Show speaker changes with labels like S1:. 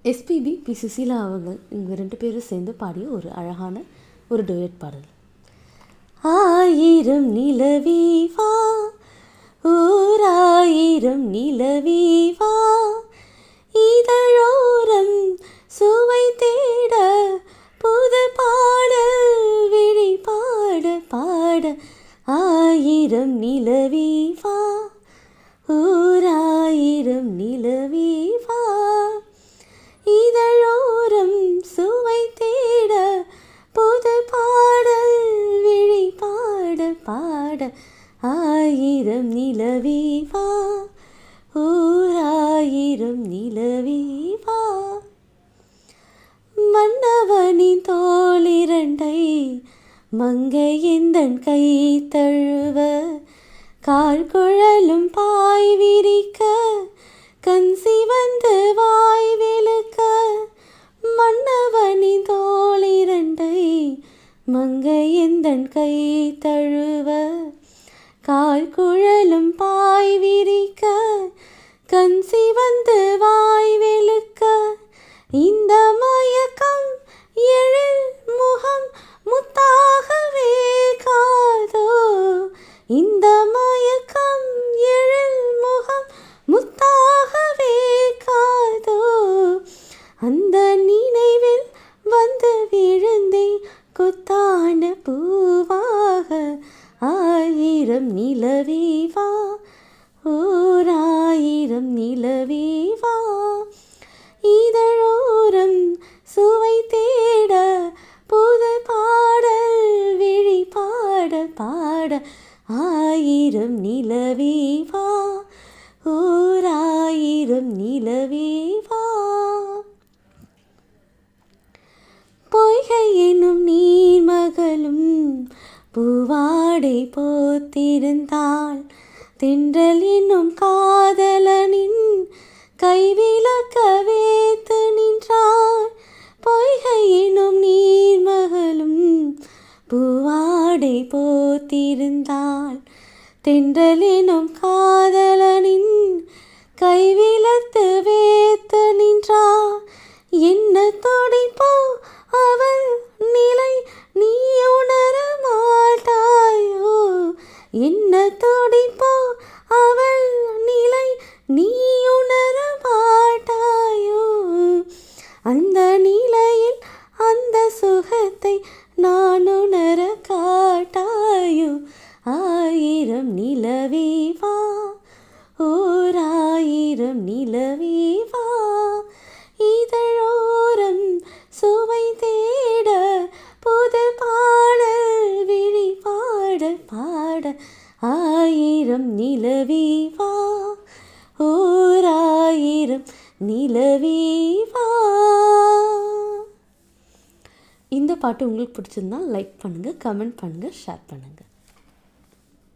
S1: SPB B Susheela அவர்கள் இவங்க 2 பேரும் சேர்ந்து பாடிய ஒரு அழகான ஒரு டுயட் பாடல். ஆயிரம் நிலவே வா, ஓராயிரம் நிலவே வா, இதழோரம் சுவை தேட புது பாடல் விழி பாட பாட. ஆயிரம் நிலவே வா, ஓராயிரம் நிலவே வா, இதழோரம் சுவை தேட புது பாடல் விழி பாட பாட. ஆயிரம் நிலவே வா, ஓராயிரம் நிலவே வா. மன்னவனின் தோளிரண்டை மங்கை எந்தன் கை தழுவ, கால் குழலும் பாய் விரிக்க, கண் சிவந்து வாய் வெளுக்க. மன்னவனின் தோளிரண்டை மங்கை எந்தன் கை தழுவ, கால் குழலும் பாய் விரிக்க, கண் சிவந்து வாய் வெளுக்க. இந்த மயக்கம் எழில் முகம் முத்தாகவே காதோ, இந்த மயக்கம் எழில் முகம் முத்தாகவே காதோ. அந்த நினைவில் வந்து விழுந்தே கொத்தான பூவாக. ஆயிரம் நிலவே வா, ஓராயிரம் நிலவே வா, இதழோரம் சுவை தேட புது பாடல் விழி பாட பாட. ஆயிரம் நிலவே வா, ஓராயிரம் நிலவே வா. பொய்கை என்னும் நீர்மகளும் பூவாடை போத்திருந்தாள், தென்றல் என்னும் காதலனின் கைவிளக்க வேத்து நின்றாள். பொய்கை என்னும் நீர்மகளும் பூவாடை போத்திருந்தாள், தென்றல் என்னும் காதலனின் கைவிளத்து வேத்து நின்றாள். என்ன துடிப்போ அவள் நிலை நீ உணர மாட்டாயோ, என்ன துடிப்போ அவள் நிலை நீ உணர மாட்டாயோ. அந்த நிலையில் அந்த சுகத்தை நான் உணர காட்டாயோ. ஆயிரம் நிலவே வா, ஓராயிரம் நிலவே வா, இதழோரம் சுவை தேட புது பாடல் விழி பாட பாட. ஆயிரம் நிலவே வா, ஓராயிரம் நிலவே வா. இந்த பாட்டு உங்களுக்கு பிடிச்சிருந்தா லைக் பண்ணுங்கள், கமெண்ட் பண்ணுங்கள், ஷேர் பண்ணுங்கள்.